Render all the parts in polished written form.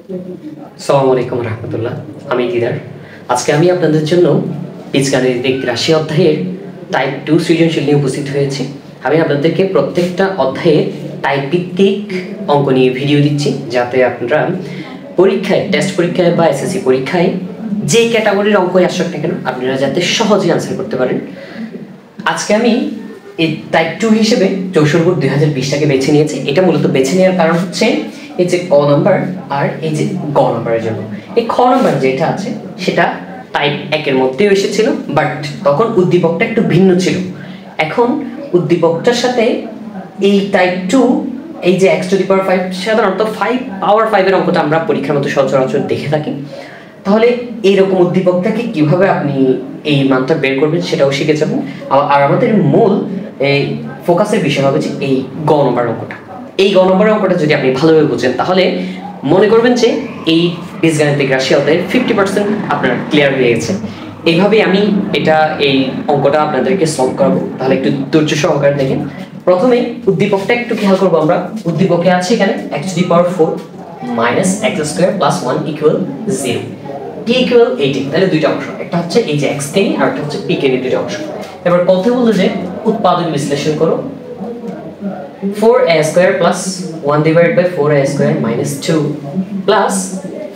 আসসালামু আলাইকুম রহমতুল্লাহ। আমি দিদার। আজকে আমি আপনাদের জন্য বীজগাণিতিক রাশি অধ্যায়ের টাইপ 2 সৃজনশীল নিয়ে উপস্থিত হয়েছি। আমি আপনাদেরকে প্রত্যেকটা অধ্যায়ে টাইপ ভিত্তিক অঙ্ক নিয়ে ভিডিও দিচ্ছি, যাতে আপনারা পরীক্ষায়, টেস্ট পরীক্ষায় বা এসএসসি পরীক্ষায় যে ক্যাটাগরির অঙ্কই আসুক না কেন আপনারা যাতে সহজেই আনসার করতে পারেন। আজকে আমি এই টাইপ 2 হিসেবে 64 2020টাকে বেছে নিয়েছি। এটা মূলত বেছে নেওয়ার কারণ হচ্ছে এই যে ক নাম্বার আর এই যে গ নাম্বারের জন্য। এই খ নাম্বার যেটা আছে সেটা টাইপ 1 এর মধ্যেও এসেছিল, বাট তখন উদ্দীপকটা একটু ভিন্ন ছিল। এখন উদ্দীপকটার সাথে এই টাইপ 2 এই যে x⁵, সাধারণত 5 পাওয়ার 5 এর অঙ্কটা আমরা পরীক্ষার মতো সচরাচর দেখে থাকি। তাহলে এইরকম উদ্দীপকটাকে কিভাবে আপনি এই মানটা বের করবেন সেটাও শিখে যাবেন। আর আমাদের মূল এই ফোকাসের বিষয় হবে যে এই গ নম্বর অঙ্কটা। এই গ নম্বর অঙ্কটা যদি আপনি ভালোভাবে বুঝেন তাহলে মনে করবেন যে এই বীজগাণিতিক রাশি অধ্যায়ের 50% আপনার ক্লিয়ার হয়ে গেছে। এইভাবে আমি এই অঙ্কটা আপনাদেরকে সলভ করাবো। তাহলে একটু ধৈর্য সহকারে দেখেন। প্রথমে উদ্দীপকটা একটু খেয়াল করবো আমরা। উদ্দীপকে আছে এখানে x⁴ - x² + 1 = 0, p = 18। তাহলে দুইটা অংশ, একটা হচ্ছে এই যে x কে নিয়ে আর একটা হচ্ছে p কে নিয়ে, দুইটা অংশ। এবার কথা বলতে যে উৎপাদক বিশ্লেষণ করো। 4a² + 1 / 4a² - 2 +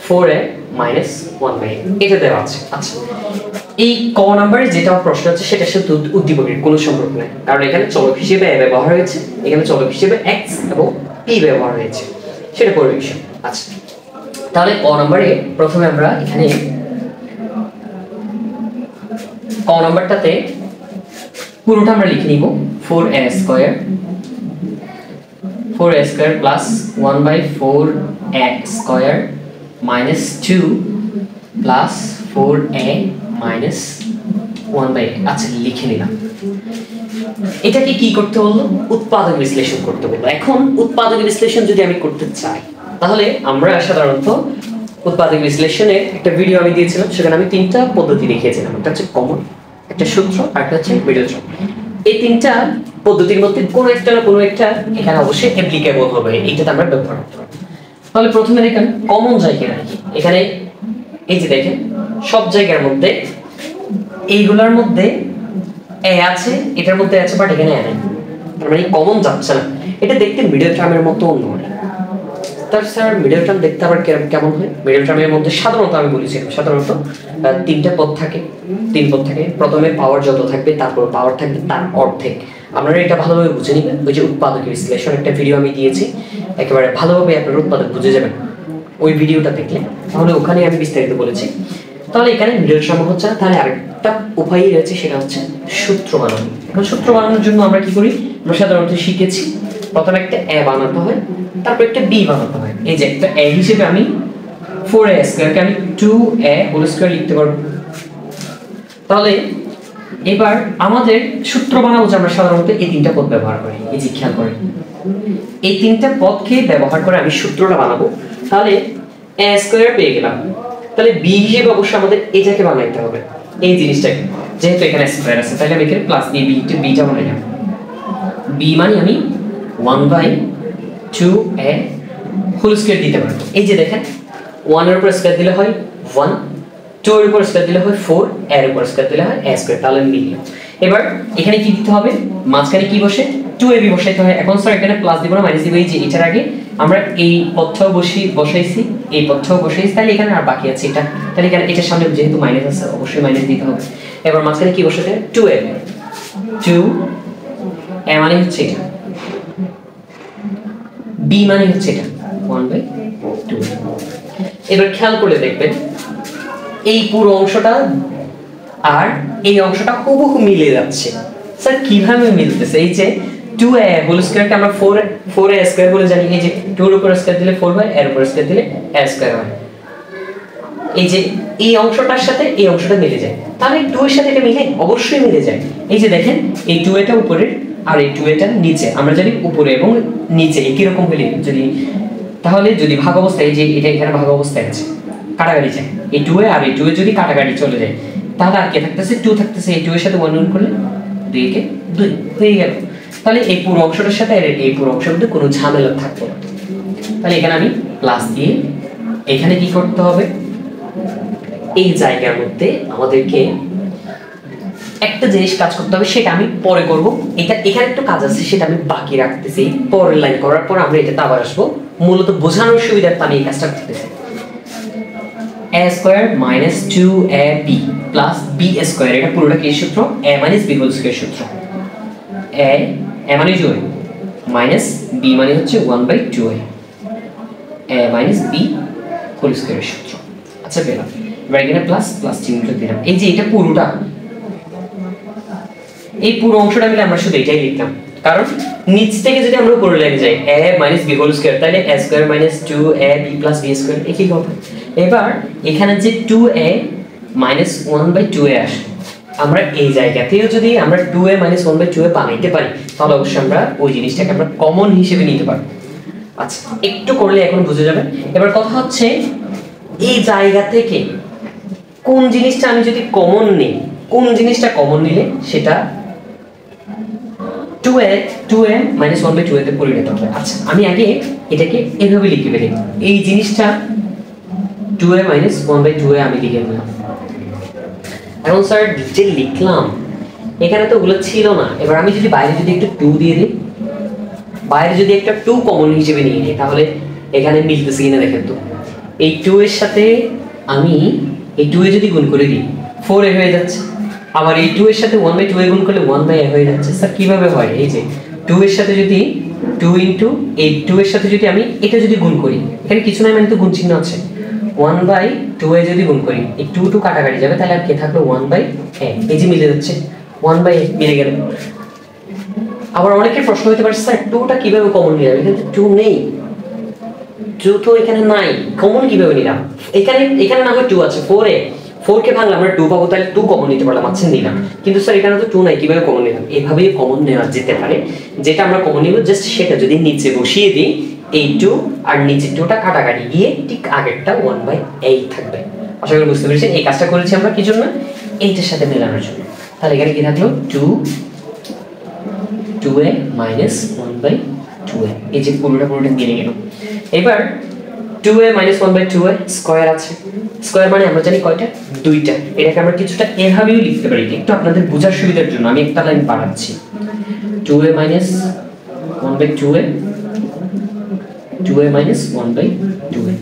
4a - 1/8 এটা দেওয়া আছে। আচ্ছা, এই ক নাম্বারে যেটা প্রশ্ন আছে সেটার সাথে উদ্দীপকের কোনো সম্পর্ক নেই, কারণ এখানে চলক হিসেবে a ব্যবহার হয়েছে, এখানে চলক হিসেবে x এবং p ব্যবহার হয়েছে, সেটা পরের বিষয়। আচ্ছা, তাহলে ক নাম্বারে প্রথমে আমরা এখানে ক নাম্বারটাতে পুরোটা আমরা লিখে নিব। 4a² + 1/4a² - 2 + 4a - 1/8। আচ্ছা, লিখে নিলাম। এটাকে কি করতে বললো? উৎপাদক বিশ্লেষণ করতে বললো। এখন উৎপাদক বিশ্লেষণ যদি আমি করতে চাই তাহলে আমরা সাধারণত উৎপাদক বিশ্লেষণের একটা ভিডিও আমি দিয়েছিলাম, সেখানে আমি 3টা পদ্ধতি দেখিয়েছিলাম। একটা হচ্ছে কমন, একটা সূত্র, আর একটা হচ্ছে মিডল টার্ম। এই 3টা পদ্ধতির মধ্যে কোনো একটা না কোনো একটা এখানে অবশ্যই অ্যাপ্লিকেবল হবে, এইটাতে আমরা ব্যবহার করতে পারবো। তাহলে প্রথমে দেখেন কমন জায়গা নাকি এখানে এই যে দেখেন সব জায়গার মধ্যে এইগুলোর মধ্যে এ আছে, এটার মধ্যে আছে, বাট এখানে এ নেই, তার মানে কমন যাচ্ছে না। এটা দেখতে মিডল টার্মের মতো নয়। তার স্যার মিডল টার্ম দেখতে আবার কেমন হয়? মিডল টার্মের মধ্যে সাধারণত আমি বলেছিলাম সাধারণত 3টা পদ থাকে, 3 পদ থাকে। প্রথমে পাওয়ার যত থাকবে তারপর পাওয়ার থাকবে তার অর্ধেক। আপনারা এটা ভালোভাবে বুঝে নেবেন। ওই যে উৎপাদক বিশ্লেষণ একটা ভিডিও আমি দিয়েছি, একেবারে ভালোভাবে আপনারা উৎপাদক বুঝে যাবেন ওই ভিডিওটা দেখলে, তাহলে ওখানে আমি বিস্তারিত বলেছি। তাহলে এখানে মিডল টার্ম হচ্ছে না, তাহলে আরেকটা উপায় রয়েছে, সেটা হচ্ছে সূত্র বানানো। এখন সূত্র বানানোর জন্য আমরা কি করি? আমরা সাধারণত শিখেছি প্রথমে একটা a বানাতে হয়, তারপর একটা b বানাতে হয়। এই যে একটা a হিসেবে আমি 4a² কে আমি 2a² লিখতে পারবো। তাহলে এবার আমাদের সূত্র বানাবো যে আমরা সাধারণত এই 3টা পদ ব্যবহার করি। এই যে খেয়াল করেন এই 3টা পদকে ব্যবহার করে আমি সূত্রটা বানাবো। তাহলে a² পেয়ে গেলাম, তাহলে b হিসেবে অবশ্যই আমাদের এটাকে বানাইতে হবে, এই জিনিসটাকে। যেহেতু এখানে স্কয়ার আছে তাহলে আমি এখানে প্লাস দিয়ে bটা বানাইলাম। b মানে আমি 1/2a² দিতে পারবো। এই যে দেখেন 1 এর উপর স্কয়ার দিলে হয় 1, 2 এর উপর স্কয়ার দিলে হয় 4, এর উপর স্কয়ার দিলে হয় a²। তাহলে মিলিয়ে এবার এখানে কি দিতে হবে? মাঝখানে কি বসে? 2ab বসাইতে হয়। এখন স্যার এখানে প্লাস দিব না মাইনাস দিব? এই যে এটার আগে আমরা এই পদটাও বসাইছি, এই পদটাও বসাইছি, তাহলে এখানে আর বাকি আছে এটা। তাহলে এখানে এটার সামনে যেহেতু মাইনাস আছে অবশ্যই মাইনাস দিতে হবে। এবার মাঝখানে কি বসাতে? 2ab, 2a মানে হচ্ছে এটা, b মানে হচ্ছে এটা 1/2। এবার খেয়াল করে দেখবেন এই পুরো অংশটা আর এই অংশটা হুবহু মিলে যাচ্ছে। স্যার কিভাবে মিলতেছে? এই যে 2a² কে আমরা 4a² বলে জানি। এই যে 2 এর উপর স্কয়ার দিলে 4 হয়, এর উপর স্কয়ার দিলে a² হয়। এই যে এই অংশটার সাথে এই অংশটা মিলে যায়, তাহলে 2 এর সাথে এটা মিলে অবশ্যই মিলে যায়। এই যে দেখেন এই 2a উপরে আর এই 2a নিচে, আমরা জানি উপরে এবং নিচে একই রকম হলে তাহলে যদি ভাগ অবস্থায়, এই যে এটা এখানে ভাগ অবস্থায় আছে, কাটাকাটি যায়, এই 2a আর এই 2a যদি কাটাকাটি চলে যায় তাহলে আর কি থাকতেছে? 2 থাকতেছে। এই 2 এর সাথে 1 গুণ করলে 2 কে 2 হয়ে গেল। তাহলে এই পুরো অংশটার সাথে এই পুরো অংশের মধ্যে কোনো ঝামেলা থাকবে না। তাহলে এখানে আমি প্লাস দিয়ে এখানে কি করতে হবে, এই জায়গার মধ্যে আমাদেরকে একটা জিনিস কাজ করতে হবে, সেটা আমি পরে করব। এটা এখানে একটু কাজ আছে, সেটা আমি বাকি রাখতেছি, পরের লাইন করার পর আমরা এটাতে আবার আসবো। মূলত বোঝানোর সুবিধার্থে আমি এই কাজটা করতেছি। a square minus 2ab plus b square, এটা পুরোটা কি সূত্র, a minus b whole square সূত্র। a মানে 2a মাইনাস b মানে হচ্ছে 1/2a, a minus b whole square সূত্র। আচ্ছা পেলাম। এবার এখানে প্লাস প্লাস চিহ্নটা দিলাম। এই যে এটা পুরোটা, এই পুরো অংশটা মিলে আমরা শুধু এটাই লিখলাম, কারণ নিচ থেকে যদি আমরা উপরে লাইনে যাই a minus b whole square, তাহলে a square minus 2ab plus b square একই কথা। এবার এখানে যে 2a মাইনাস 1/2a আসে, আমরা এই জায়গাতেও যদি আমরা 2a মাইনাস 1/2a বানাইতে পারি, তাহলে অবশ্যই আমরা ওই জিনিসটাকে আমরা কমন হিসেবে নিতে পারব। আচ্ছা, একটু করলে এখন বুঝে যাবে। এবার কথা হচ্ছে এই জায়গা থেকে কোন জিনিসটা আমি যদি কমন নিই, কোন জিনিসটা কমন নিলে সেটা 2a মাইনাস 1/2a তে পরিণত হবে। আচ্ছা, আমি আগে এটাকে এভাবে লিখে ফেলি। এই জিনিসটা 2a মাইনাস 1/2a আমি লিখে ফেললাম। এখন স্যার যে লিখলাম এখানে তো ওগুলো ছিল না, এবার আমি যদি বাইরে যদি একটু 2 দিয়ে দিই, বাইরে যদি একটা 2 কমন হিসেবে নিয়ে নিই, তাহলে এখানে মিলতেছে কিনা দেখেন তো। এই 2 এর সাথে আমি এই 2 এ যদি গুণ করে দিই 4a হয়ে যাচ্ছে, আবার এই 2 এর সাথে 1/2a গুণ করলে 1/a হয়ে যাচ্ছে। স্যার কিভাবে হয়, এই যে 2 এর সাথে যদি 2 ইনটু এই 2 এর সাথে যদি আমি এটা যদি গুণ করি, এখানে কিছু নাই মানে তো গুণ চিহ্ন আছে, 1/2a যদি গুণ করি, এই 2 কাটাকাটি যাবে, তাহলে আর কি থাকলো 1/a, এই যে মিলে যাচ্ছে 1/a মিলে গেল। আবার অনেকের প্রশ্ন হতে পারে স্যার 2টা কিভাবে কমন নিলাম, এখানে তো 2 নেই, 2 তো এখানে নাই, কমন কিভাবে নিলাম? এখানে না হয় 2 আছে, 4 কে ভাঙলে আমরা 2 পাবো, তাহলে 2 কমন নিতে পারলাম, আচ্ছা নিলাম। কিন্তু স্যার এখানে তো 2 নাই, কিভাবে কমন নিলাম? এভাবেই কমন নেওয়া যেতে পারে। যেটা আমরা কমন নিব জাস্ট সেটা যদি নিচে বসিয়ে দিই, এই 2 আর নিচে 2টা কাটাকাটি গিয়ে ঠিক আগেরটা 1/8 থাকবে। আশা করি বুঝতে পেরেছেন। এই কাজটা করেছি আমরা কি জন্য, এইটার সাথে মেলানোর জন্য। তাহলে এখানে কি থাকলো 2a মাইনাস 1/2a, এই যে পুরোটা মিলে গেল। এবার 2a মাইনাস 1/2a স্কয়ার আছে, স্কয়ার মানে আমরা জানি কয়টা, দুইটা। এটাকে আমরা কিছুটা এভাবেও লিখতে পারি, একটু আপনাদের বোঝার সুবিধার জন্য আমি একটা লাইন বাড়াচ্ছি। 2a minus 1/2a, 2a minus 1/2a,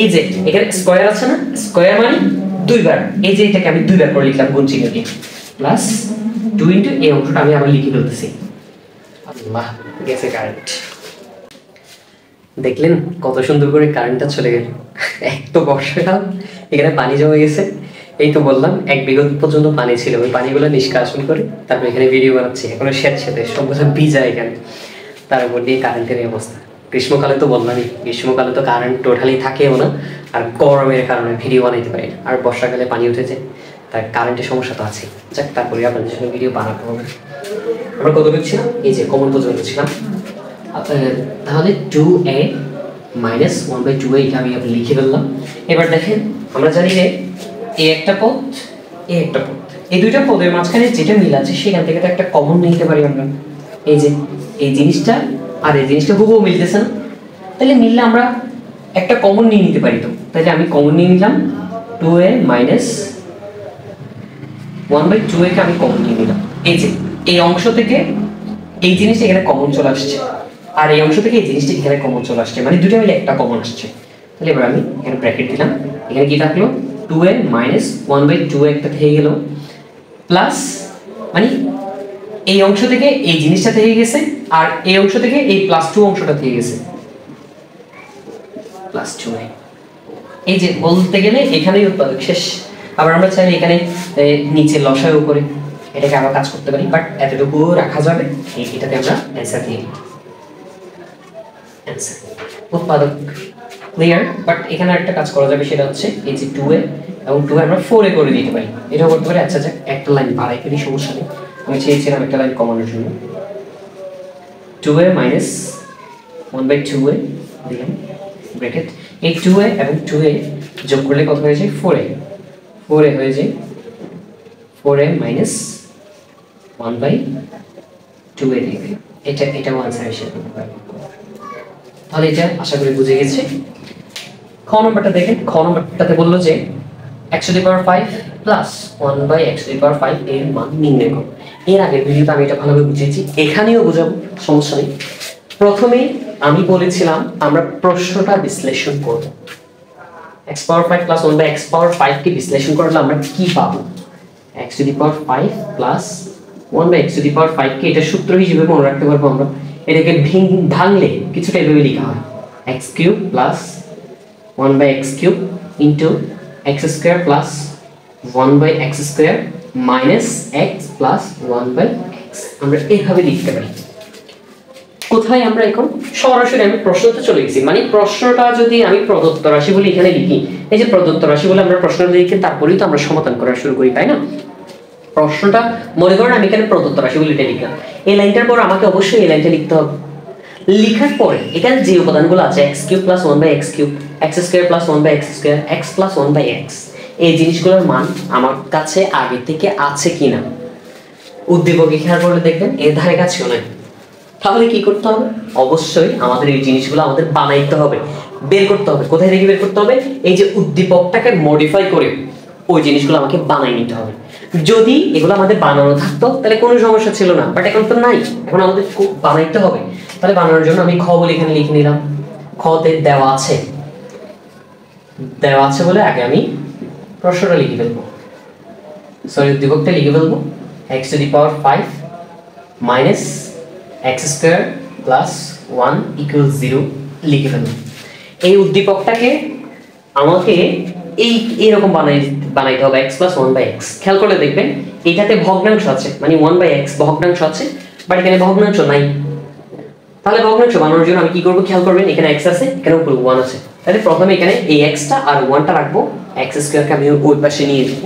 এই যে এখানে স্কয়ার আছে না, স্কয়ার মানে দুইবার, এই যে এটাকে আমি দুইবার করে লিখলাম গুণ চিহ্ন দিয়ে, প্লাস 2 ইনটু এই অংশটা আমি আবার লিখে ফেলতেছি। আল্লাহ, গেছে কারেন্ট। দেখলেন কত সুন্দর করে কারেন্টটা চলে গেল। এক তো বর্ষাকাল, এখানে পানি জমে গেছে, এই তো বললাম 1 বিঘা পর্যন্ত পানি ছিল, ওই পানিগুলো নিষ্কাশন করে তারপর এখানে ভিডিও বানাচ্ছি। এখনো স্যাঁতস্যাঁতে সব কিছু ভিজা এখানে, তার উপর দিয়ে কারেন্টের এই অবস্থা। গ্রীষ্মকালে তো বললামই, গ্রীষ্মকালে তো কারেন্ট টোটালি থাকেও না, আর গরমের কারণে ভিডিও বানাইতে পারি না, আর বর্ষাকালে পানি উঠেছে, তার কারেন্টের সমস্যা তো আছে। যাক, তারপরে আপনাদের সঙ্গে ভিডিও বানাতে হবে। আমরা কত লিখছিলাম, এই যে কমন পর্যন্ত ছিলাম। তাহলে 2a মাইনাস 1/2a এটা আমি লিখে ফেললাম। এবার দেখেন আমরা জানি যে এ একটা পদ, এ একটা পদ, এই দুইটা পদের মাঝখানে যেটা মিল আছে সেখান থেকে তো একটা কমন নিতে পারি আমরা। এই যে এই জিনিসটা আর এই জিনিসটা হুবহু মিলতেছে না, তাহলে মিললে আমরা একটা কমন নিয়ে নিতে পারি। তো তাহলে আমি কমন নিয়ে নিলাম 2a মাইনাস 1/2a কে আমি কমন নিয়ে নিলাম। এই যে এই অংশ থেকে এই জিনিসটা এখানে কমন চলে আসছে, আর এই অংশ থেকে এই জিনিসটা এখানে কমন চলে আসছে, মানে দুটো মিলে একটা কমন আসছে। তাহলে এবার আমি এখানে ব্র্যাকেট দিলাম, এখানে কি থাকলো 2a মাইনাস 1/2a একটা থেকে গেল, প্লাস মানে এই অংশ থেকে এই জিনিসটা থেকে গেছে, আর এই অংশ থেকে এই +2 অংশটা থেকে গেছে, +2a। এই যে বলতে গেলে এখানেই উৎপাদক শেষ। আবার আমরা চাইলে এখানে নিচে লসাগু করে এটাকে আবার কাজ করতে পারি, বাট এতটুকু রাখা যাবে, এটাতে আমরা অ্যান্সার দিয়ে দিই। অ্যান্সার উৎপাদক ক্লিয়ার। বাট এখানে একটা কাজ করা যাবে, সেটা হচ্ছে এই যে 2a এবং 2a আমরা 4a করে দিতে পারি, এটাও করতে পারি। আচ্ছা যাক, একটা লাইন বাড়াই ফেলি, সমস্যা নেই। আমি চেয়েছিলাম একটা লাইন কমানোর জন্য। 2a মাইনাস 1/2a দিলাম ব্র্যাকেট, এই 2a এবং 2a যোগ করলে কত হয়ে যায় 4a, 4a হয়ে যায় 4a মাইনাস 1/2a দিবে, এটাও আনসার হিসেবে করতে পারি। তাহলে এটা আশা করি বুঝে গেছে। খ নম্বরটা দেখেন, খ নম্বরটাতে বললো যে x to the power 5 plus 1 by x to the power 5 এর মান নির্ণয় করো। এর আগের ভিডিওতে আমি এটা ভালোভাবে বুঝিয়েছি, এখানেও বোঝাবো, সমস্যা নেই। প্রথমে আমি বলেছিলাম আমরা প্রশ্নটা বিশ্লেষণ করব। x power 5 plus 1 by x power 5 কে বিশ্লেষণ করলে আমরা কি পাবো? x to the power 5 plus 1 by x to the power 5 কে এটা সূত্র হিসেবে মনে রাখতে পারবো আমরা। এটাকে ভাঙলে কিছুটা এভাবে লেখা হয় x cube plus 1 by x cube into x square plus 1 by x square minus x plus 1 by x। আমরা এইভাবে লিখতে পারি। কোথায় আমরা এখন সরাসরি আমি প্রশ্নতে চলে গেছি, মানে প্রশ্নটা যদি আমি প্রদত্ত রাশি বলে এখানে লিখি, এই যে প্রদত্ত রাশি বলে আমরা প্রশ্নটা লিখি, তারপরেই তো আমরা সমাধান করা শুরু করি, তাই না? প্রশ্নটা মনে করেন আমি এখানে প্রদত্ত রাশি বলে এটা লিখলাম, এই লাইনটার পর আমাকে অবশ্যই এই লাইনটা লিখতে হবে। লিখার পরে এখানে যে উপাদানগুলো আছে x cube plus 1 by x cube, x square plus 1 by x square, x plus 1 by x, এই জিনিসগুলোর মান আমার কাছে আগে থেকে আছে কিনা উদ্দীপকে খেয়াল করলে দেখবেন এর ধারে কাছেও নাই। তাহলে কি করতে হবে? অবশ্যই আমাদের এই জিনিসগুলো আমাদের বানাইতে হবে, বের করতে হবে। কোথায় থেকে বের করতে হবে? এই যে উদ্দীপকটাকে মডিফাই করে ওই জিনিসগুলো আমাকে বানাই নিতে হবে। যদি এগুলো আমাদের বানানো থাকতো তাহলে কোনো সমস্যা ছিল না, বাট এখন তো নাই, এখন আমাদের বানাইতে হবে। তাহলে বানানোর জন্য আমি খ বলে এখানে লিখে নিলাম। খতে দেওয়া আছে বলে আগে আমি প্রশ্নটা লিখে ফেলবো, সরি উদ্দীপকটা লিখে ফেলবো। x to the power 5 minus x square plus 1 equal 0 লিখে ফেলবো। এই উদ্দীপকটাকে আমাকে এইরকম বানাইতে হবে, x প্লাস 1 বাই x। খেয়াল করলে দেখবেন এটাতে ভগ্নাংশ আছে, মানে 1 বাই x ভগ্নাংশ আছে, বাট এখানে ভগ্নাংশ নাই। তাহলে ভগ্নাংশ বানানোর জন্য আমি কি করব? খেয়াল করবেন এখানে x আছে, এখানে উপরে 1 আছে। তাহলে প্রথমে এখানে এই x টা আর 1 টা রাখবো, x স্কয়ারকে আমি ওই পাশে নিয়ে যাব।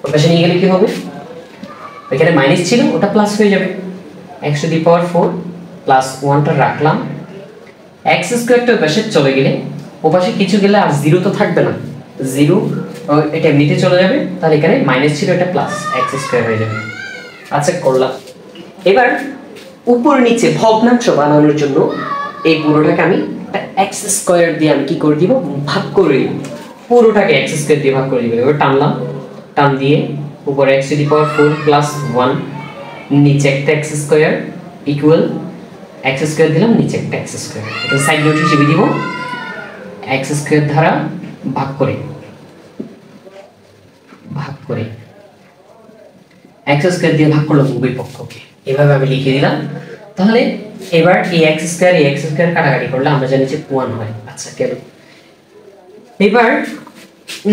ওই পাশে নিয়ে গেলে কি হবে? এখানে মাইনাস ছিল, ওটা প্লাস হয়ে যাবে। x to the power 4 plus 1 টা রাখলাম, x স্কয়ারটা ওই পাশে চলে গেলে, ওই পাশে কিছু গেলে আর 0 তো থাকবে না, 0 এটা এমনিতে চলে যাবে। তাহলে এখানে মাইনাস ছিল, এটা প্লাস x স্কয়ার হয়ে যাবে। আচ্ছা করলাম। এবার উপর নিচে ভগ্নাংশ বানানোর জন্য এই পুরোটাকে আমি একটা x স্কয়ার দিয়ে আমি কি করে দিব? ভাগ করে দিব। পুরোটাকে x স্কয়ার দিয়ে ভাগ করে দিব। এবার টানলাম, টান দিয়ে উপরে x to the power 4 plus 1, নিচে একটা x square equal x square দিলাম, নিচে একটা x স্কয়ার। এটা সাইড নোট হিসেবে দিব, x স্কয়ার দ্বারা ভাগ করে x স্কয়ার দিয়ে ভাগ করলাম উভয় পক্ষকে। এভাবে আমি লিখে দিলাম। তাহলে এবার এই x স্কয়ার কাটাকাটি করলে আমরা জানি যে 1 হয়। আচ্ছা কেন? এবার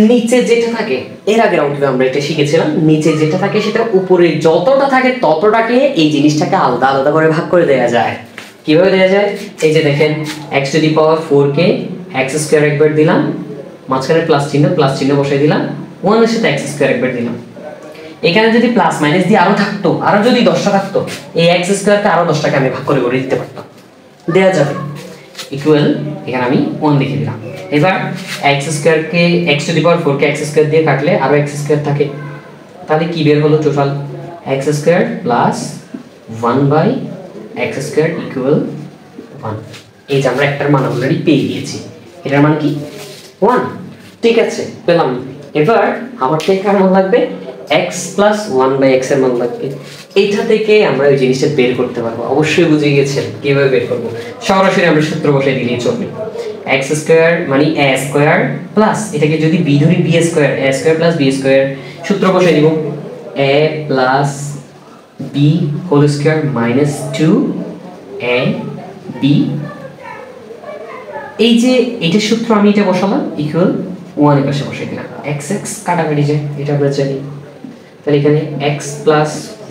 নিচে যেটা থাকে, এর আগের অঙ্কে আমরা এটা শিখেছিলাম, নিচে যেটা থাকে সেটা উপরে যতটা থাকে ততটাকে এই জিনিসটাকে আলাদা আলাদা করে ভাগ করে দেওয়া যায়। কিভাবে দেওয়া যায়? এই যে দেখেন x to the power 4 K x square একবার দিলাম, মাঝখানে প্লাস চিহ্ন বসাই দিলাম, 1 এর সাথে x স্কয়ার একবার দিলাম। এখানে যদি প্লাস মাইনাস দিয়ে আরো থাকতো, আরো যদি 10টা থাকতো, এই x স্কয়ারকে আরো 10টাকে আমি ভাগ করে দিতে পারতাম, দেয়া যাবে। ইকুয়াল এখানে আমি 1 লিখে দিলাম। এবার x স্কয়ারকে x to the power 4 K x square দিয়ে কাটলে আরো x স্কয়ার থাকে, তাহলে কি বের হলো? Total x square plus 1 by x square equal 1। এই যে আমরা একটার মান অলরেডি পেয়ে গিয়েছি, এটার মান কি? 1। ঠিক আছে, পেলাম। এবার আমার থেকে কার মান লাগবে? x প্লাস 1 বাই x এর মান লাগবে। এইটা থেকে আমরা ওই জিনিসটা বের করতে পারবো। অবশ্যই বুঝে গেছেন কিভাবে বের করব। সরাসরি আমরা সূত্র বসাই দিলেই চলবে। x স্কয়ার মানে a স্কয়ার প্লাস এটাকে যদি b ধরি b square, a square plus b square, সূত্র বসাই দিব a plus b whole square minus 2a b। এই যে এটা সূত্র আমি এটা বসালাম ইকুয়াল 1 এর পাশে বসাই দিলাম, x x কাটাকাটি যায়, এটা আমরা জানি। তাহলে এখানে x plus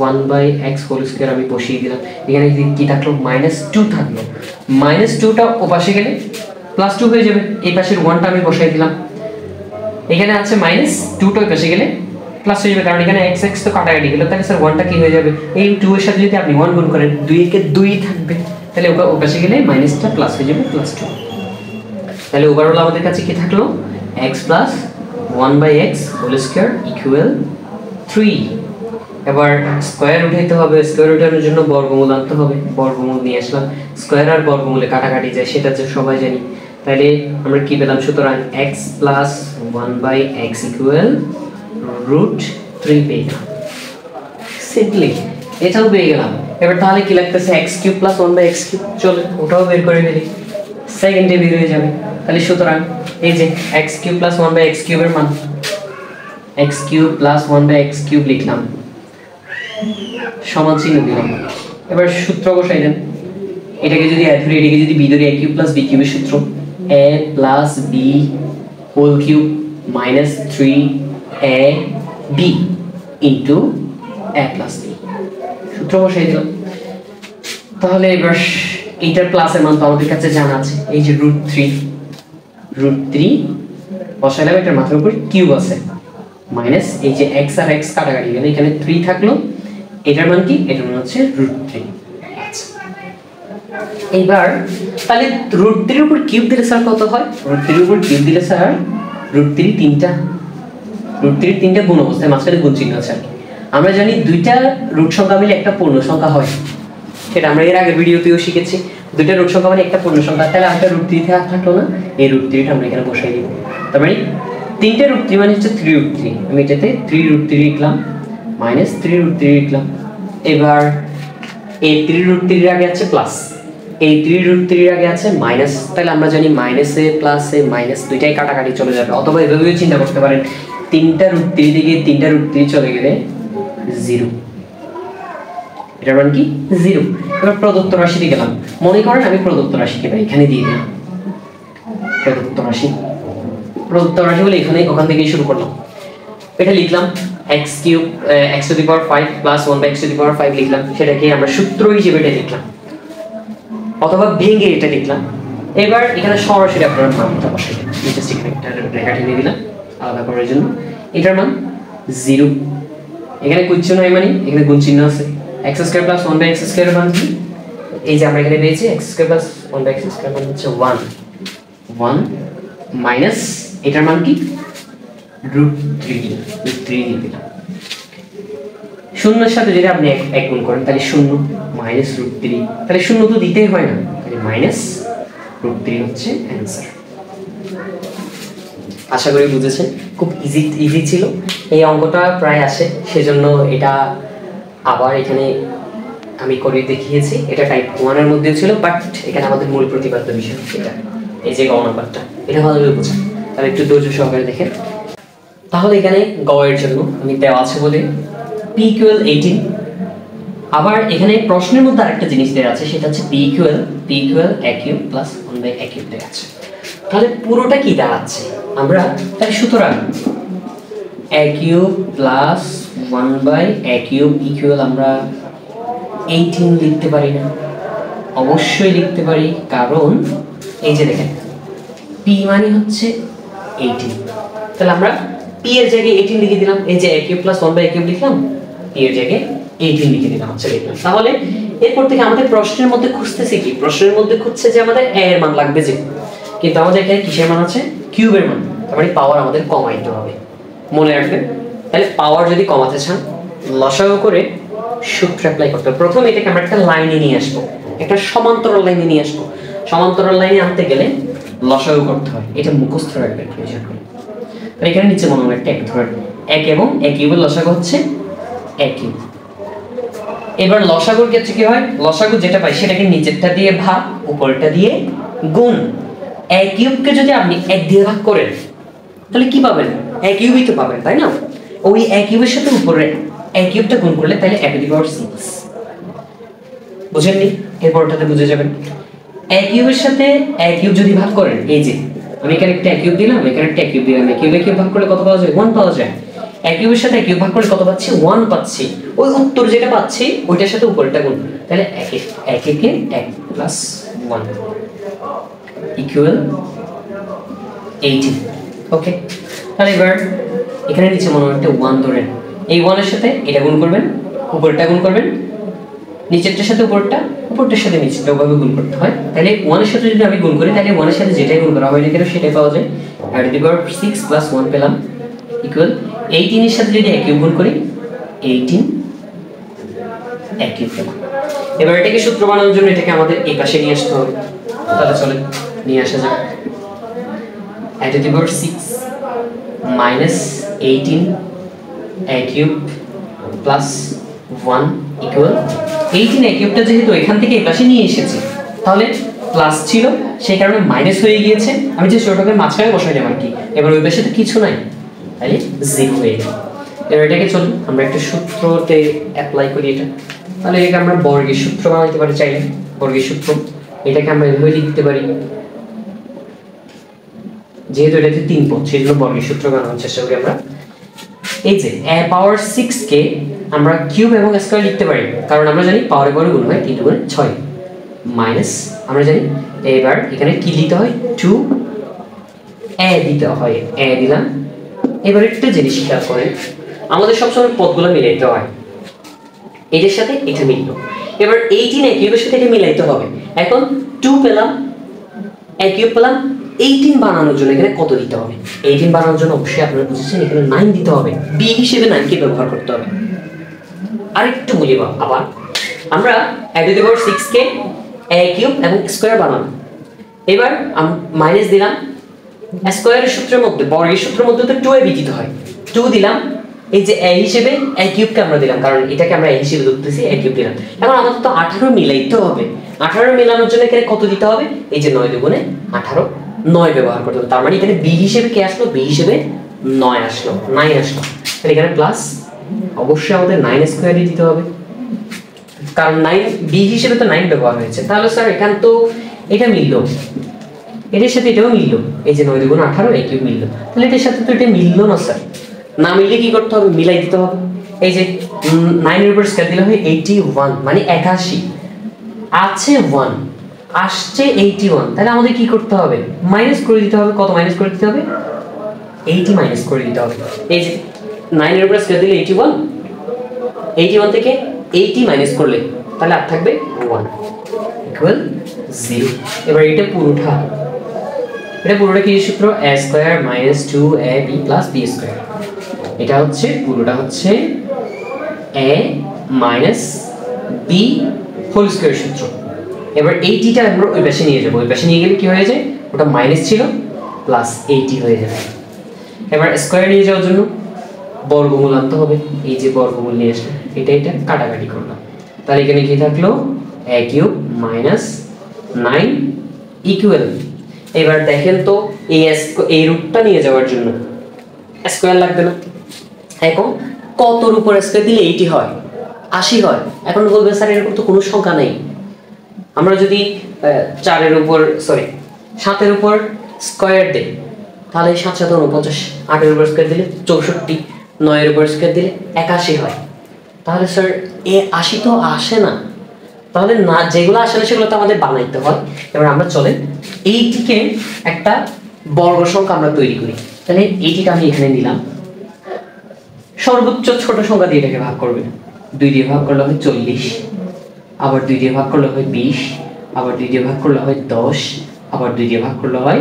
1 by x whole square আমি বসিয়ে দিলাম। এখানে কি থাকলো? -2 থাকলো। -2টা ওপাশে গেলে +2 হয়ে যাবে। এই পাশের 1টা আমি বসাই দিলাম। এখানে আছে -2টা ওই পাশে গেলে প্লাস হয়ে যাবে, কারণ এখানে x x তো কাটাকাটি গেল। তাহলে স্যার 1টা কি হয়ে যাবে? এই 2 এর সাথে যদি আপনি 1 গুণ করেন, 2 কে 2ই থাকবে। তাহলে ওপাশে গেলে মাইনাসটা প্লাস হয়ে যাবে, +2। তাহলে ওভারঅল আমাদের কাছে কি থাকলো? x plus 1 by x whole square equal 3। এবার স্কয়ার উঠাইতে হবে, স্কয়ার উঠানোর জন্য বর্গমূল আনতে হবে। বর্গমূল নিয়ে আসলাম, স্কয়ার আর বর্গমূলে কাটাকাটি যায়, সেটা যে সবাই জানি। তাহলে আমরা কি পেলাম? সুতরাং x + 1/x √3 পেয়ে গেলাম। সিম্পলি এটাও পেয়ে গেলাম। এবার তাহলে কি লাগতেছে? x³ + 1/x³ চলে ওটাও বের করে ফেলি, সেকেন্ডে বের হয়ে যাবে। তাহলে সুতরাং এই যে x³ + 1/x³ এর মান x³ + 1/x³ লিখলাম, সমান চিহ্ন দিলাম। এবার সূত্র বসাই দেন। এটাকে যদি a ধরি, এটাকে যদি b ধরি, a³ + b³ এর সূত্র a + b whole cube minus 3ab into a + b, সূত্র বসাই দিলাম। তাহলে এবার এইটার প্লাসের মান তো আমাদের কাছে জানা আছে, এই যে √3 বসাইলাম, এটার মাথার উপর কিউব আছে, মাইনাস এই যে x আর x কাটাকাটি গেল, এখানে 3 থাকলো। এটার মান কি? এটার মান হচ্ছে √3। এইবার তাহলে √3 এর উপর কিউব দিলে স্যার কত হয়? √3 এর উপর কিউব দিলে স্যার √3 তিনটা গুণ অবস্থায়, মাঝখানে গুণ চিহ্ন আছে। আমরা জানি দুইটা রুট সংখ্যা মিলে একটা পূর্ণ সংখ্যা হয়, সেটা আমরা এর আগের ভিডিওতেও শিখেছি। দুইটা রুট সংখ্যা মানে একটা পূর্ণ সংখ্যা, তাহলে একটা √3 থাকলো না, এই √3টা আমরা এখানে বসাই দিব। তার মানে তিনটা √3 মানে হচ্ছে 3√3, আমি এটাতে 3√3 লিখলাম মাইনাস 3√3 লিখলাম। এবার এই 3√3 এর আগে আছে প্লাস, এই 3√3 এর আগে আছে মাইনাস, তাহলে আমরা জানি মাইনাসে প্লাসে মাইনাস দুইটাই কাটাকাটি চলে যাবে। অথবা এভাবেও চিন্তা করতে পারেন, তিনটা √3 থেকে তিনটা √3 চলে গেলে 0, এটার মান কি? 0। এবার প্রদত্ত রাশিতে গেলাম, মনে করেন আমি প্রদত্ত রাশিকে এখানে দিয়ে দিলাম। প্রদত্ত রাশি বলে এখানে ওখান থেকে শুরু করলাম, এটা লিখলাম x³ x⁵ + 1/x⁵ লিখলাম, সেটাকে আমরা সূত্র হিসেবে এটা লিখলাম, অথবা ভেঙে এটা লিখলাম। এবার এখানে সরাসরি আপনারা মানটা বসাবেন, জাস্ট এখানে একটা রেখা টেনে দিলাম আলাদা করার জন্য। এটার মান 0, এখানে কুচ্ছ নয় মানে এখানে গুণ চিহ্ন আছে। x² + 1/x² এর মান কি? এই যে আমরা এখানে পেয়েছি x² + 1/x² এর মান হচ্ছে 1 মাইনাস এটার মান কি? √3 দিয়ে দিলাম। শূন্যের সাথে যদি আপনি এক গুণ করেন তাহলে 0 মাইনাস √3, তাহলে 0 তো দিতেই হয় না, তাহলে মাইনাস √3 হচ্ছে অ্যানসার। আশা করি বুঝেছেন, খুব ইজি ছিল এই অঙ্কটা, প্রায় আসে, সেজন্য এটা আবার এখানে আমি করে দেখিয়েছি। এটা টাইপ 1 এর মধ্যে ছিল, বাট এখানে আমাদের মূল প্রতিপাদ্য বিষয় এটা, এই যে গ নাম্বারটা, এটা ভালোভাবে বোঝেন। তাহলে একটু ধৈর্য সহকারে দেখেন। তাহলে এখানে গ এর জন্য আমি দেওয়া আছে বলে p = 18। আবার এখানে প্রশ্নের মধ্যে আরেকটা জিনিস দেওয়া আছে, সেটা হচ্ছে p = a³ + 1/a³ দেওয়া আছে। তাহলে পুরোটা কি দাঁড়াচ্ছে আমরা? তাই সুতরাং a³ + 1/a³ ইকুয়াল আমরা 18 লিখতে পারি না? অবশ্যই লিখতে পারি, কারণ এই যে দেখেন p মানে হচ্ছে 18, তাহলে আমরা p এর জায়গায় 18 লিখে দিলাম। এই যে a³ + 1/a³ লিখলাম, p এর জায়গায় 18 লিখে দিলাম, আচ্ছা লিখলাম। তাহলে এরপর থেকে আমাদের প্রশ্নের মধ্যে খুঁজতেছি কি? প্রশ্নের মধ্যে খুঁজছে যে আমাদের a এর মান লাগবে যে, কিন্তু আমাদের এখানে কিসের মান আছে? কিউবের মান, তার মানে পাওয়ার আমাদের কমাইতে হবে, মনে রাখবেন। তাহলে পাওয়ার যদি কমাতে চান লসাগু করে সূত্র অ্যাপ্লাই করতে হবে। প্রথমে এটাকে আমরা একটা লাইনে নিয়ে আসবো, একটা সমান্তরাল লাইনে নিয়ে আসবো। সমান্তরাল লাইনে আনতে গেলে লসাগু করতে হয়, এটা মুখস্থ রাখবেন প্রয়োজন হলে। তাহলে এখানে নিচে মনে হয় একটা 1 ধরেন, 1 এবং a³ এর লসাগু হচ্ছে a³। এবার লসাগুর ক্ষেত্রে কি হয়? লসাগু যেটা পাই সেটাকে নিচেরটা দিয়ে ভাগ, উপরেরটা দিয়ে গুণ। a³ কে যদি আপনি 1 দিয়ে ভাগ করেন তাহলে কি পাবেন? a³ তো পাবেন, তাই না? ওই a³ এর সাথে উপরে a³ টা গুণ করলে তাহলে a⁶। বুঝেননি? এরপরটাতে বুঝে যাবেন। a³ এর সাথে a³ যদি ভাগ করেন, এই যে আমি এখানে একটা a³ দিলাম, এখানে একটা a³ দিলাম, a³ ভাগ করলে কত পাওয়া যায়? 1 পাওয়া যায়। a³ এর সাথে a³ ভাগ করলে কত পাচ্ছি? 1 পাচ্ছি। ওই উত্তর যেটা পাচ্ছি ওইটার সাথে উপরেরটা গুণ, তাহলে 1 + 1 ইকুয়াল 18। ওকে, তাহলে এবার এখানে নিচে মনে হয় একটা 1 ধরেন, এই 1 এর সাথে এটা গুণ করবেন, উপরেরটা গুণ করবেন, নিচেরটার সাথে উপরেরটা, উপরেরটার সাথে নিচেরটা, ওভাবে গুণ করতে হয়। তাহলে 1 এর সাথে যদি আমি গুণ করি তাহলে 1 এর সাথে যেটাই গুণ করা হয় এখানে সেটাই পাওয়া যায়, আর √6 + 1 পেলাম ইকুয়াল 18 এর সাথে যদি a³ গুণ করি 18 a³ পেলাম। এবার এটাকে সূত্র বানানোর জন্য এটাকে আমাদের এই পাশে নিয়ে আসতে হবে, তাহলে চলে নিয়ে আসা যাক। a to the power 6 minus 18 a cube plus 1 equal 18 a কিউবটা যেহেতু এখান থেকে এই পাশে নিয়ে এসেছি তাহলে প্লাস ছিল সেই কারণে মাইনাস হয়ে গিয়েছে আমি যে ছোটটাকে মাঝখানে বসাইলাম আর কি এবার ওই পাশে তো কিছু নাই তাহলে 0 হয়ে গেল এবার এটাকে চলুন আমরা একটা সূত্রতে অ্যাপ্লাই করি এটা তাহলে এটাকে আমরা বর্গের সূত্র বানাইতে পারি চাইলে বর্গের সূত্র এটাকে আমরা এভাবে লিখতে পারি যেহেতু এটাতে 3 পদ সেজন্য বর্গের সূত্র বানানোর চেষ্টা করি আমরা এই যে a পাওয়ার 6 কে আমরা কিউব এবং স্কয়ার লিখতে পারি কারণ আমরা জানি পাওয়ারে পাওয়ারে গুণ হয় 3 গুণ 6 মাইনাস আমরা জানি এবার এখানে কি দিতে হয় 2 a দিতে হয় a দিলাম এবার একটা জিনিস খেয়াল করেন আমাদের সবসময় পদগুলো মিলাইতে হয় এটার সাথে এটা মিললো এবার 18 a কিউবের সাথে এটা মিলাইতে হবে এখন 2 পেলাম a কিউব পেলাম 18 বানানোর জন্য এখানে কত দিতে হবে 18 বানানোর জন্য অবশ্যই আপনারা বুঝছেন এখানে 9 দিতে হবে b হিসেবে 9 কে ব্যবহার করতে হবে আরেকটু বলি আবার আমরা a to the power 6 K a cube এবং স্কয়ার বানাবো এবার মাইনাস দিলাম স্কয়ারের সূত্রের মধ্যে বর্গের সূত্রের মধ্যে তো 2a দিতে হয় 2 দিলাম এই যে a হিসেবে a কিউব কে আমরা দিলাম কারণ এটাকে আমরা a হিসেবে ধরতেছি a কিউব দিলাম এখন আমাদের তো 18 মিলাইতে হবে 18 মিলানোর জন্য এখানে কত দিতে হবে এই যে 9 দুগুণে 18 9 ব্যবহার করতে হবে তার মানে এখানে b হিসেবে কি আসলো b হিসেবে 9 আসলো 9 আসলো তাহলে এখানে প্লাস অবশ্যই আমাদের 9 স্কয়ার দিতে হবে কারণ 9 b হিসেবে তো 9 ব্যবহার হয়েছে তাহলে স্যার এখান তো এটা মিললো এটার সাথে এটাও মিললো এই যে 9 দুগুণ 18 এই কিউব মিললো তাহলে এটার সাথে তো এটা মিললো না স্যার না মিললে কি করতে হবে মিলাই দিতে হবে এই যে 9 এর উপর স্কয়ার দিলে হয় 81 মানে 81 আছে 1 আসছে 81 তাহলে আমাদের কি করতে হবে মাইনাস করে দিতে হবে কত মাইনাস করে দিতে হবে 80 মাইনাস করে দিতে হবে এই যে 9 এর উপর স্কয়ার দিলে 81 81 থেকে 80 মাইনাস করলে তাহলে আর থাকবে 1 ইকুয়াল 0 এবার এটা পুরোটা কি সূত্র a square minus 2ab plus b square এটা হচ্ছে পুরোটা হচ্ছে a minus b whole square সূত্র এবার 80টা আমরা ওই পাশে নিয়ে যাব ওই পাশে নিয়ে গেলে কি হয়ে যায় ওটা মাইনাস ছিল প্লাস 80 হয়ে যাবে এবার স্কয়ার নিয়ে যাওয়ার জন্য বর্গমূল আনতে হবে এই যে বর্গমূল নিয়ে আসলে এটা কাটাকাটি করলাম তাহলে এখানে কি থাকলো a কিউব মাইনাস 9 ইকুয়াল এবার দেখেন তো এই রুটটা নিয়ে যাওয়ার জন্য স্কয়ার লাগবে না এখন কতর উপর স্কয়ার দিলে 80 হয় 80 হয় এখন বলবেন স্যার এর তো কোনো সংখ্যা নেই আমরা যদি 4 এর উপর 7 এর উপর স্কয়ার দেই তাহলে 7 7 49 8 এর উপর স্কয়ার দিলে 64 9 এর উপর স্কয়ার দিলে 81 হয় তাহলে স্যার এ 80 তো আসে না তাহলে না যেগুলো আসে না সেগুলো তো আমাদের বানাইতে হয় এবার আমরা চলেন এইটিকে একটা বর্গ সংখ্যা আমরা তৈরি করি তাহলে এইটিটা আমি এখানে নিলাম সর্বোচ্চ ছোট সংখ্যা দিয়ে এটাকে ভাগ করবেন 2 দিয়ে ভাগ করলে হয় 40 আবার 2 দিয়ে ভাগ করলে হয় 20 আবার 2 দিয়ে ভাগ করলে হয় 10 আবার 2 দিয়ে ভাগ করলে হয়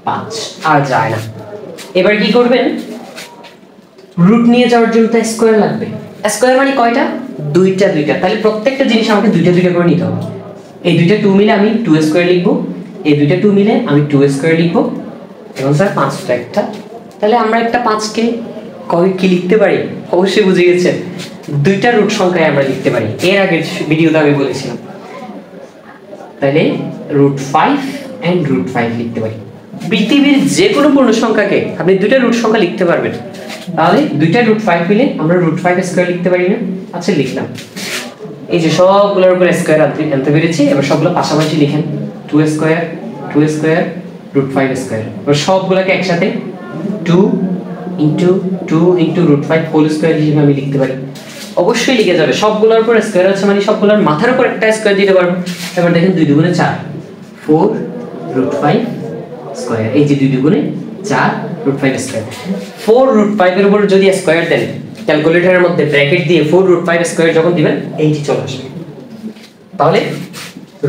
5 আর যায় না এবার কি করবেন রুট নিয়ে যাওয়ার জন্য তো স্কয়ার লাগবে স্কয়ার মানে কয়টা দুইটা তাহলে প্রত্যেকটা জিনিস আমাকে দুইটা করে নিতে হবে এই দুইটা 2 মিলে আমি 2 স্কয়ার লিখব এই দুইটা 2 মিলে আমি 2 স্কয়ার লিখব এবং স্যার 5টা একটা তাহলে আমরা একটা 5 কে কি লিখতে পারি অবশ্যই বুঝে গেছেন দুইটা রুট সংখ্যায় আমরা লিখতে পারি এর আগের ভিডিওতে আমি বলেছিলাম তাহলে √5 এন্ড √5 লিখতে পারি পৃথিবীর যে কোনো পূর্ণ সংখ্যাকে আপনি দুইটা রুট সংখ্যা লিখতে পারবেন তাহলে দুইটা √5 মিলে আমরা √5 স্কয়ার লিখতে পারি না আচ্ছা লিখলাম এই যে সবগুলোর উপর স্কয়ার আনতে পেরেছি এবার সবগুলো পাশাপাশি লিখেন 2 স্কয়ার √5 স্কয়ার এবার সবগুলোকে একসাথে 2 * 2 * √5 হোল স্কয়ার হিসেবে আমি লিখতে পারি অবশ্যই লিখে যাবে সবগুলোর উপর স্কয়ার আছে মানে সবগুলোর মাথার উপর একটা স্কয়ার দিতে পারবো এবার দেখেন 2 দুগুণে 4 4 √5 স্কয়ার এই যে 2 দুগুণে 4 √5 স্কয়ার 4 √5 এর উপর যদি স্কয়ার দেন ক্যালকুলেটরের মধ্যে ব্র্যাকেট দিয়ে 4 √5 স্কয়ার যখন দিবেন 80 চলে আসবে তাহলে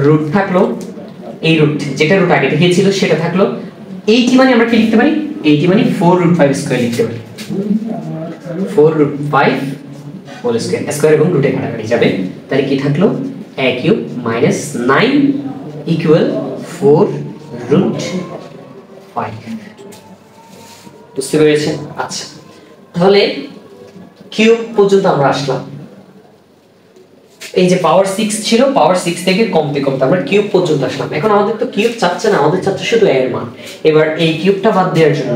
রুট থাকলো এই রুট যেটা রুট আগে থেকে ছিল সেটা থাকলো 80 মানে আমরা কি লিখতে পারি 80 মানে 4 √5 স্কয়ার লিখতে পারি 4 √5 হোল স্কয়ার স্কয়ার এবং রুটে কাটাকাটি যাবে তাহলে কি থাকলো a কিউব মাইনাস 9 ইকুয়াল 4 √5 বুঝতে পেরেছেন? আচ্ছা, তাহলে কিউব পর্যন্ত আমরা আসলাম। এই যে পাওয়ার 6 ছিল, পাওয়ার 6 থেকে কমতে কমতে আমরা কিউব পর্যন্ত আসলাম। এখন আমাদের তো কিউব চাচ্ছে না, আমাদের চাচ্ছে শুধু এর মান। এবার এই কিউবটা বাদ দেওয়ার জন্য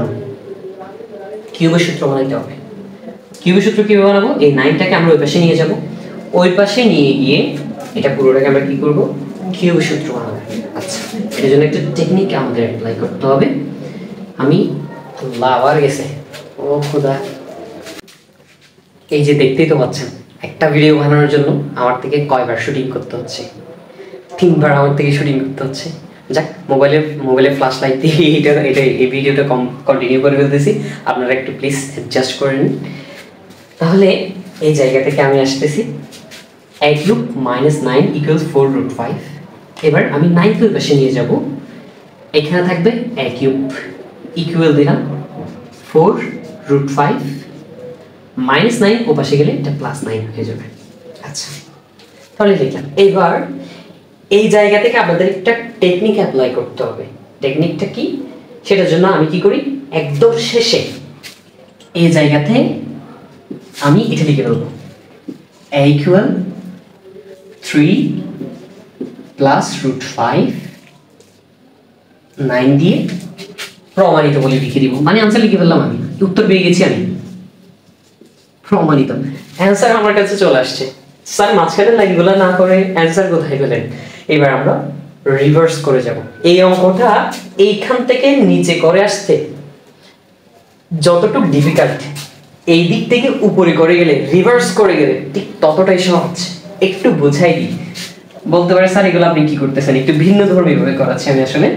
কিউবের সূত্র বানাইতে হবে। কিউবের সূত্র কিভাবে বানাবো? এই 9টাকে আমরা ওই পাশে নিয়ে যাব, ওই পাশে নিয়ে গিয়ে এটা পুরোটাকে আমরা কি করব? কিউবের সূত্র বানাবো। আচ্ছা, এর জন্য একটা টেকনিক আমাদের অ্যাপ্লাই করতে হবে। আমি আল্লাহ আবার গেছে, ও খোদা। এই যে দেখতেই তো পাচ্ছেন, একটা ভিডিও বানানোর জন্য আমার থেকে কয়বার শুটিং করতে হচ্ছে? 3বার আমার থেকে শুটিং করতে হচ্ছে। যাক, মোবাইলে ফ্ল্যাশ লাইট দিয়ে এই ভিডিওটা কন্টিনিউ করে ফেলতেছি, আপনারা একটু প্লিজ অ্যাডজাস্ট করে নিন। তাহলে এই জায়গা থেকে আমি আসতেছি a কিউব মাইনাস 9 ইকুয়ালস 4√5। এবার আমি 9 কে পাশে নিয়ে যাব, এখানে থাকবে a কিউব ইকুয়াল দিলাম 4√5 মাইনাস 9 ও পাশে গেলে এটা প্লাস 9 হয়ে যাবে। আচ্ছা, তাহলে লিখলাম। এবার এই জায়গা থেকে আপনাদের একটা টেকনিক অ্যাপ্লাই করতে হবে। টেকনিকটা কি? সেটার জন্য আমি কি করি, একদম শেষে এই জায়গাতে আমি এটা লিখে দেবো, a ইকুয়াল 3 প্লাস √5 9 দিয়ে প্রমাণিত বলে লিখে দিব। মানে আনসার লিখে ফেললাম, আমি উত্তর পেয়ে গেছি। আমি প্রমাণিত অ্যান্সার আমার কাছে চলে আসছে। স্যার মাঝখানে লাইনগুলো না করে অ্যান্সার কোথায় পেলেন? এবার আমরা রিভার্স করে যাব। এই অঙ্কটা এইখান থেকে নিচে করে আসতে যতটুকু ডিফিকাল্ট, এই দিক থেকে উপরে করে গেলে, রিভার্স করে গেলে ঠিক ততটাই সহজ। একটু বুঝাই দিই। বলতে পারে স্যার এগুলো আপনি কি করতেছেন, একটু ভিন্ন ধর্মী ভাবে করাচ্ছি আমি। আসলে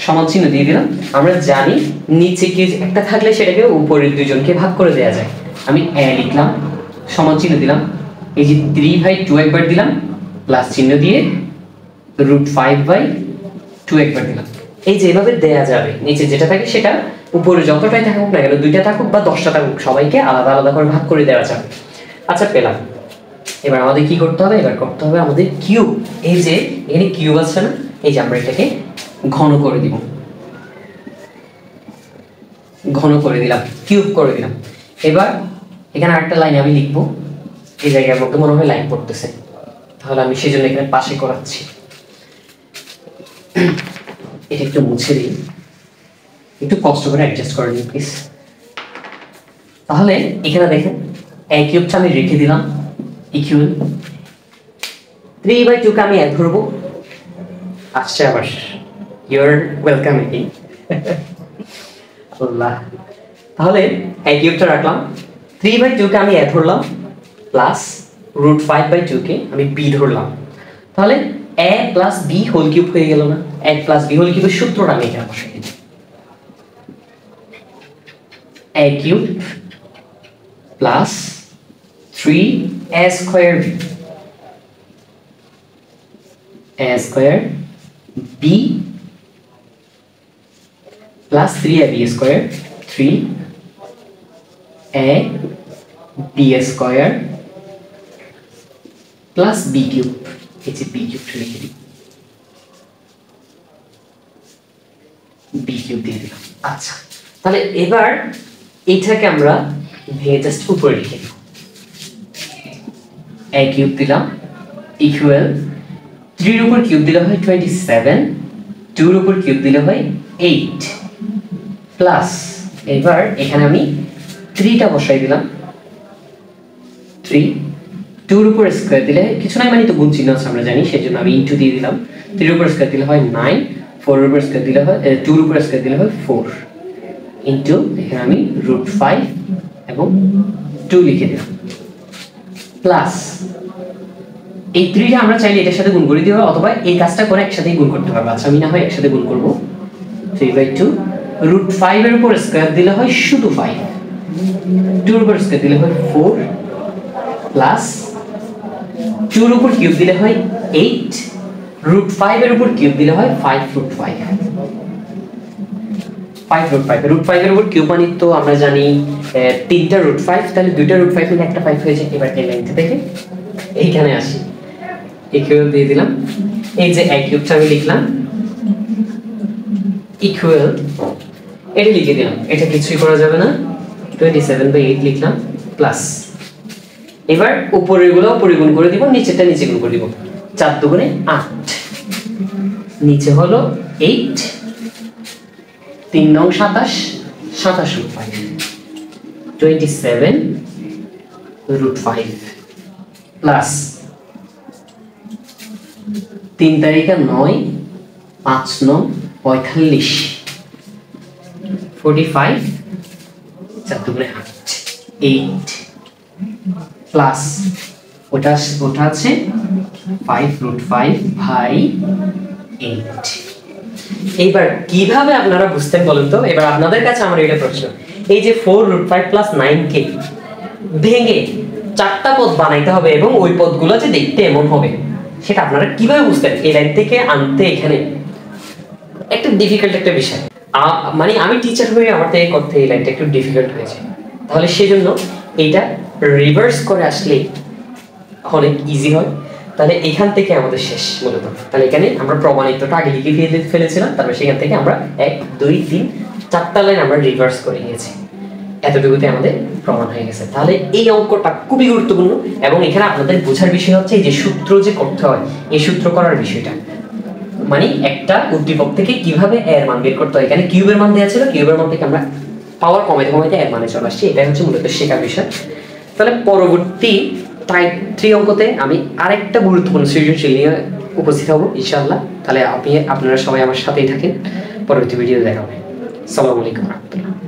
সমান চিহ্ন দিয়ে দিলাম। আমরা জানি নিচে কি একটা থাকলে সেটাকে উপরের দুইজনকে ভাগ করে দেওয়া যায়। আমি a লিখলাম, সমান চিহ্ন দিলাম, এই যে 3/2 একবার দিলাম, প্লাস চিহ্ন দিয়ে √5/2 একবার দিলাম। এই যে এভাবে দেয়া যাবে, নিচে যেটা থাকে সেটা উপরে যতটাই থাকুক না কেন, 2টা থাকুক বা 10টা থাকুক, সবাইকে আলাদা আলাদা করে ভাগ করে দেওয়া যাবে। আচ্ছা, পেলাম। এবার আমাদের কি করতে হবে? এবার করতে হবে আমাদের কিউব। এই যে এখানে কিউব আছে না, এই যে আমরা এটাকে ঘন করে দিব, ঘন করে দিলাম, কিউব করে দিলাম। এবার এখানে আরেকটা লাইন আমি লিখবো, এই জায়গার মধ্যে মনে হয় লাইন পড়তেছে, তাহলে আমি সেই জন্য এখানে পাশে করাচ্ছি। এটা একটু মুছে দিই, একটু কষ্ট করে অ্যাডজাস্ট করে নিন প্লিজ। তাহলে এখানে দেখেন a কিউবটা আমি রেখে দিলাম ইকুয়াল 3/2 কে আমি 1 ধরবো। আসছে আবার, ইউ আর ওয়েলকাম এগেইন। আল্লাহ, তাহলে a কিউবটা রাখলাম, 3/2 কে আমি a ধরলাম, প্লাস √5/2 কে আমি b ধরলাম। তাহলে a plus b whole cube হয়ে গেল না? a প্লাস b হোল কিউবের সূত্রটা আমি এখানে বসাই দিই। a cube plus 3a square b plus 3ab square 3ab square plus b cube. এই যে b কিউবটা লিখে দিই, b কিউব দিয়ে দিলাম। আচ্ছা, তাহলে এবার এইটাকে আমরা ভেঙে জাস্ট উপরে লিখে দিব। a কিউব দিলাম ইকুয়াল 3 এর উপর কিউব দিলে হয় 27, 2 এর উপর কিউব দিলে হয় 8 প্লাস, এবার এখানে আমি 3টা বসাই দিলাম, 3 2 এর উপর স্কয়ার দিলে কিছু নাই, মানে তো গুণ চিহ্ন আছে আমরা জানি, সেজন্য আমি ইনটু দিয়ে দিলাম। 3 এর উপর স্কয়ার দিলে হয় 9, 4 এর উপর স্কয়ার দিলে হয় 2 এর উপর স্কয়ার দিলে হয় 4 ইনটু এখানে আমি √5 এবং 2 লিখে দিলাম, প্লাস এই 3টা আমরা চাইলে এটার সাথে গুণ করে দিতে পারবো, অথবা এই কাজটা করে একসাথেই গুণ করতে পারবো। আচ্ছা, আমি না হয় একসাথে গুণ করব। 3/2 √5 এর উপর স্কয়ার দিলে হয় শুধু 5, 2 এর উপর স্কয়ার দিলে হয় 4 প্লাস 2 এর উপর কিউব দিলে হয় 8, √5 এর উপর কিউব দিলে হয় 5√5। 5√5 √5 এর উপর কিউব মানে তো আমরা জানি 3টা √5, তাহলে 2টা √5 মিলে একটা 5 হয়ে যায়। এবার এই লাইনটা দেখে এইখানে আসি, ইকুয়াল দিয়ে দিলাম। এই যে a কিউবটা আমি লিখলাম ইকুয়াল এটা লিখে দিলাম, এটা কিছুই করা যাবে না, 27/8 লিখলাম প্লাস, এবার উপরের গুলো উপরে গুণ করে দিব, নিচেরটা নিচে গুণ করে দিব, 4 দুগুণে 8, নিচে হলো 8, 3 নং 27, 27/5, 27/5 প্লাস 3 তারিখে 9, 5 নং 45, 45, 4 দুগুণে 8, 8 প্লাস ওটা আছে 5√5/8। এইবার কিভাবে আপনারা বুঝতেন বলেন তো? এবার আপনাদের কাছে আমার এটা প্রশ্ন, এই যে 4√5 + 9 কে ভেঙে 4টা পদ বানাইতে হবে এবং ওই পদগুলো যে দেখতে এমন হবে, সেটা আপনারা কিভাবে বুঝতেন? এই লাইন থেকে আনতে এখানে একটা ডিফিকাল্ট একটা বিষয়, মানে আমি টিচার হয়ে আমার থেকে করতে এই লাইনটা একটু ডিফিকাল্ট হয়েছে, তাহলে সেজন্য এইটা রিভার্স করে আসলে অনেক ইজি হয়। তাহলে এখান থেকে আমাদের শেষ মূলত। তাহলে এখানে আমরা প্রমাণিতটা আগে লিখে ফেলেছিলাম, তারপর সেখান থেকে আমরা 1 2 3 4টা লাইন আমরা রিভার্স করে নিয়েছি, এতটুকুতে আমাদের প্রমাণ হয়ে গেছে। তাহলে এই অঙ্কটা খুবই গুরুত্বপূর্ণ এবং এখানে আপনাদের বোঝার বিষয় হচ্ছে এই যে সূত্র যে করতে হয়, এই সূত্র করার বিষয়টা, মানে একটা উদ্দীপক থেকে কিভাবে এর মান বের করতে হয়। এখানে কিউবের মান দেওয়া ছিল, কিউবের মান থেকে আমরা পাওয়ার কমাইতে কমাইতে এর মানে চলে আসছি, এটাই হচ্ছে মূলত শেখার বিষয়। তাহলে পরবর্তী টাইপ 3 অঙ্কতে আমি আরেকটা গুরুত্বপূর্ণ সৃজনশীল নিয়ে উপস্থিত হব ইনশাআল্লাহ। তাহলে আপনারা সবাই আমার সাথেই থাকেন, পরবর্তী ভিডিও দেখা হবে। আসসালামু আলাইকুম ওয়া রাহমাতুল্লাহ।